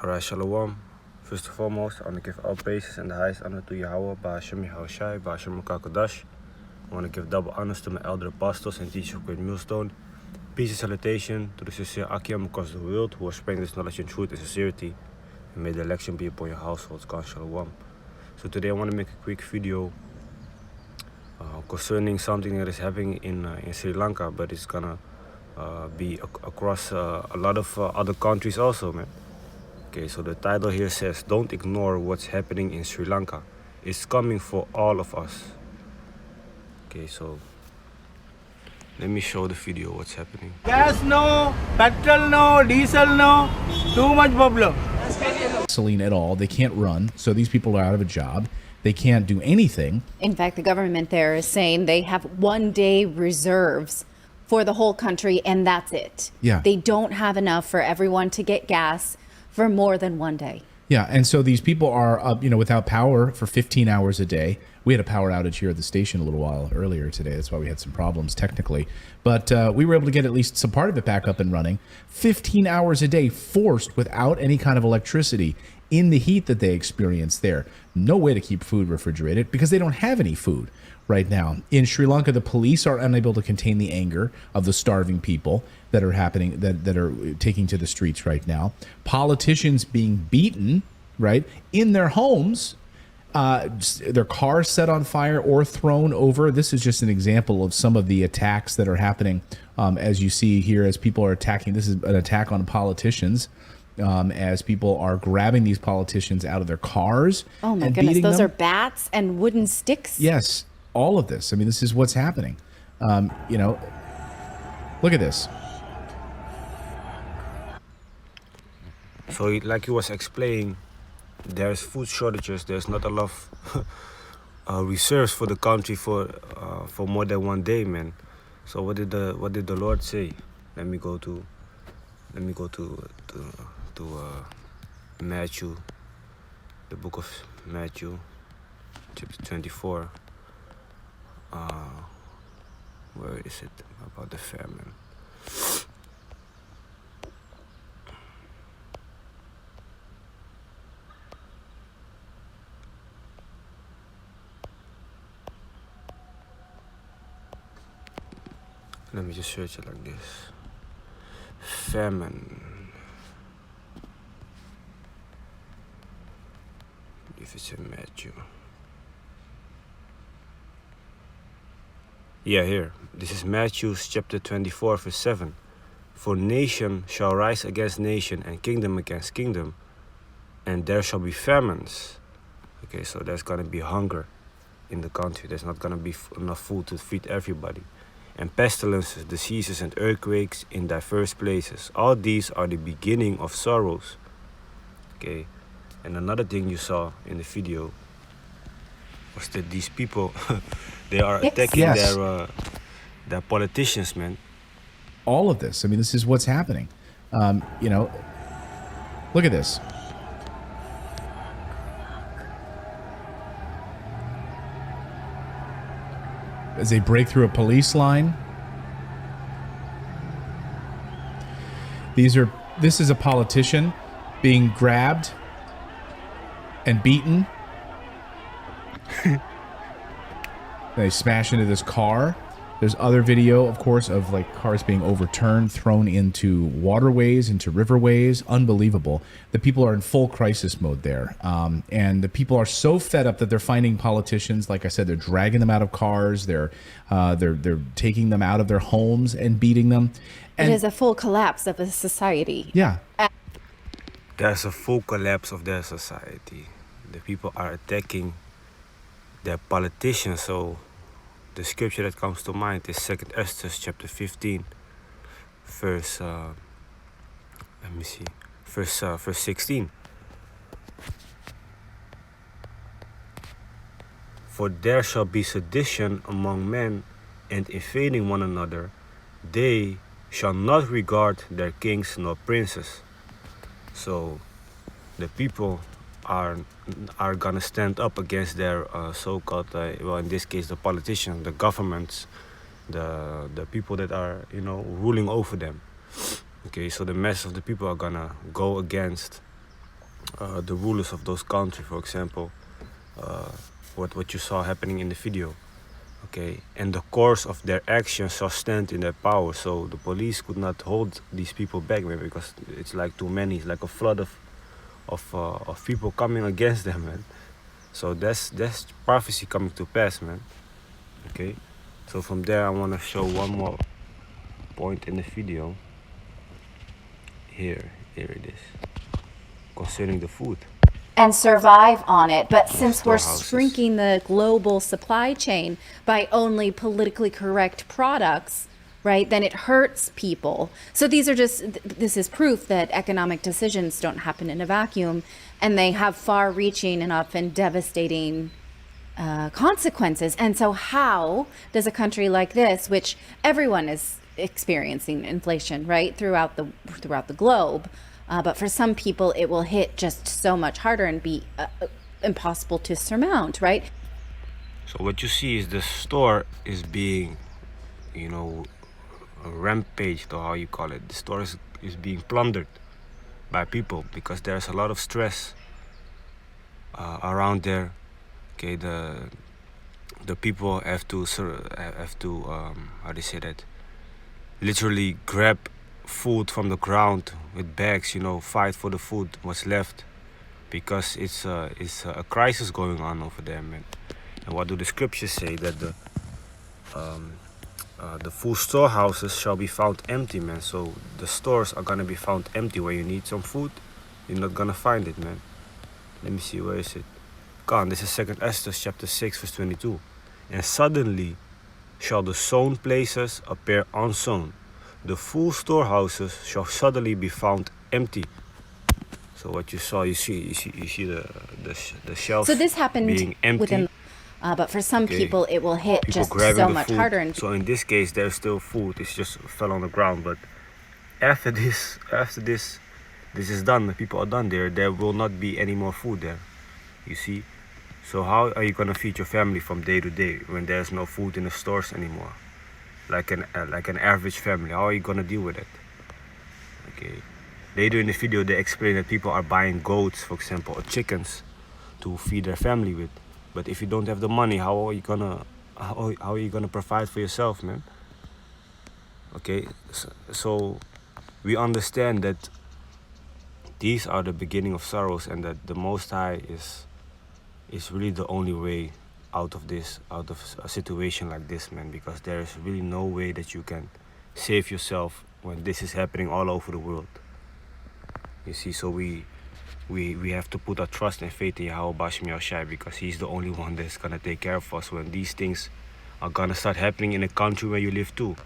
Alright, Shalom. First and foremost, I want to give all praises and the highest honor to YAHAWAH BAHASHAM YAHAWASHI, BAHASHAM YAHAWASHI. I want to give double honors to my elder apostles and teachers of Great Millstone. Peace and salutation to the sincere Akiam across the world who are spreading this knowledge and truth and sincerity. And may the election be upon your households. God Shalom. So today I want to make a quick video concerning something that is happening in Sri Lanka, but it's gonna be across a lot of other countries also, man. Okay, so the title here says, "Don't ignore what's happening in Sri Lanka. It's coming for all of us." Okay, so let me show the video what's happening. Gas no, petrol no, diesel no, too much problem. Gasoline at all. They can't run, so these people are out of a job. They can't do anything. In fact, the government there is saying they have 1 day reserves for the whole country, and that's it. Yeah. They don't have enough for everyone to get gas for more than 1 day. Yeah, and so these people are without power for 15 hours a day. We had a power outage here at the station a little while earlier today. That's why we had some problems technically. But we were able to get at least some part of it back up and running. 15 hours a day forced without any kind of electricity in the heat that they experience there. No way to keep food refrigerated because they don't have any food right now. In Sri Lanka, the police are unable to contain the anger of the starving people that are happening, that are taking to the streets right now. Politicians being beaten, right, in their homes, their cars set on fire or thrown over. This is just an example of some of the attacks that are happening, as you see here, as people are attacking. This is an attack on politicians. As people are grabbing these politicians out of their cars. Oh my and goodness, beating those them. are bats and wooden sticks? Yes, all of this. I mean, this is what's happening. Look at this. So like he was explaining, there's food shortages. There's not enough reserves for the country for more than 1 day, man. So what did the Lord say? Let me go to Matthew, the book of Matthew, chapter 24. Where is it about the famine? Let me just search it like this. Famine. If it's in Matthew. Yeah, here. This is Matthew chapter 24, verse 7. "For nation shall rise against nation, and kingdom against kingdom, and there shall be famines." Okay, so there's gonna be hunger in the country. There's not gonna be enough food to feed everybody. "And pestilences, diseases, and earthquakes in diverse places. All these are the beginning of sorrows." Okay. And another thing you saw in the video was that these people, they are attacking Yes. their politicians, man. All of this. I mean, this is what's happening. Look at this. As they break through a police line. This is a politician being grabbed and beaten. They smash into this car. There's other video, of course, of like cars being overturned, thrown into waterways, into riverways. Unbelievable. The people are in full crisis mode there. And the people are so fed up that they're finding politicians. Like I said, they're dragging them out of cars. They're taking them out of their homes and beating them. And It is a full collapse of a society. yeah. There's a full collapse of their society. The people are attacking their politicians. So the scripture that comes to mind is 2 Esther chapter 15, verse 16. "For there shall be sedition among men, and invading one another. They shall not regard their kings nor princes." So the people are gonna stand up against their so-called, well, in this case, the politicians, the governments, the people that are, ruling over them. Okay, so the mass of the people are gonna go against the rulers of those countries, for example, what you saw happening in the video. Okay, and the course of their actions shall stand in their power. So the police could not hold these people back, man, because it's like too many. It's like a flood of people coming against them, man. So that's prophecy coming to pass, man. Okay, so from there I want to show one more point in the video. Here it is, concerning the food. And survive on it. But since we're Storehouses. shrinking the global supply chain by only politically correct products, right, then it hurts people. So these are just, this is proof that economic decisions don't happen in a vacuum, and they have far-reaching and often devastating consequences. And so how does a country like this, which everyone is experiencing inflation, right, throughout the globe, but for some people it will hit just so much harder and be impossible to surmount, right? So what you see is the store is being, rampaged, or how you call it. The store is being plundered by people because there's a lot of stress around there. Okay, the people have to how do you say that? Literally grab food from the ground with bags, fight for the food, what's left, because it's a crisis going on over there, man. And what do the scriptures say? That the full storehouses shall be found empty, man. So the stores are gonna be found empty. When you need some food, you're not gonna find it, man. Let me see, where is it? Come, this is 2 Esther chapter 6 verse 22. And suddenly shall the sown places appear unsown. The full storehouses shall suddenly be found empty. So what you saw, you see the shelves. So this happened being empty. within, but for some Okay. people it will hit People just grabbing so the much food. harder. And So in this case, there's still food. It's just fell on the ground. But after this is done, the people are done there will not be any more food there. You see. So how are you gonna feed your family from day to day when there's no food in the stores anymore? Like an average family, how are you gonna deal with it? Okay. Later in the video, they explain that people are buying goats, for example, or chickens, to feed their family with. But if you don't have the money, how are you gonna provide for yourself, man? Okay. So we understand that these are the beginning of sorrows, and that the Most High is really the only way out of a situation like this, man, because there is really no way that you can save yourself when this is happening all over the world. You see, so we have to put our trust and faith in YAHAWAH BAHASHAM YAHAWASHI, because he's the only one that's gonna take care of us when these things are gonna start happening in a country where you live too.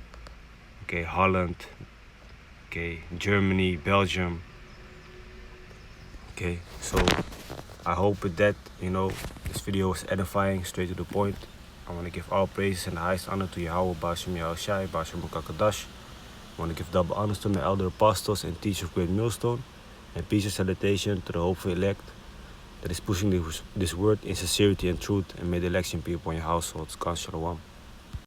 Okay, Holland, okay, Germany, Belgium. Okay, so I hope with that, this video was edifying, straight to the point. I want to give all praises and the highest honor to YAHAWAH BAHASHAM YAHAWASHI, BAHASHAM Mukakadash. I want to give double honors to my elder apostles and teachers of great Millstone, and peace and salutation to the hopeful elect that is pushing this word in sincerity and truth, and may the election be upon your households. God Shalom.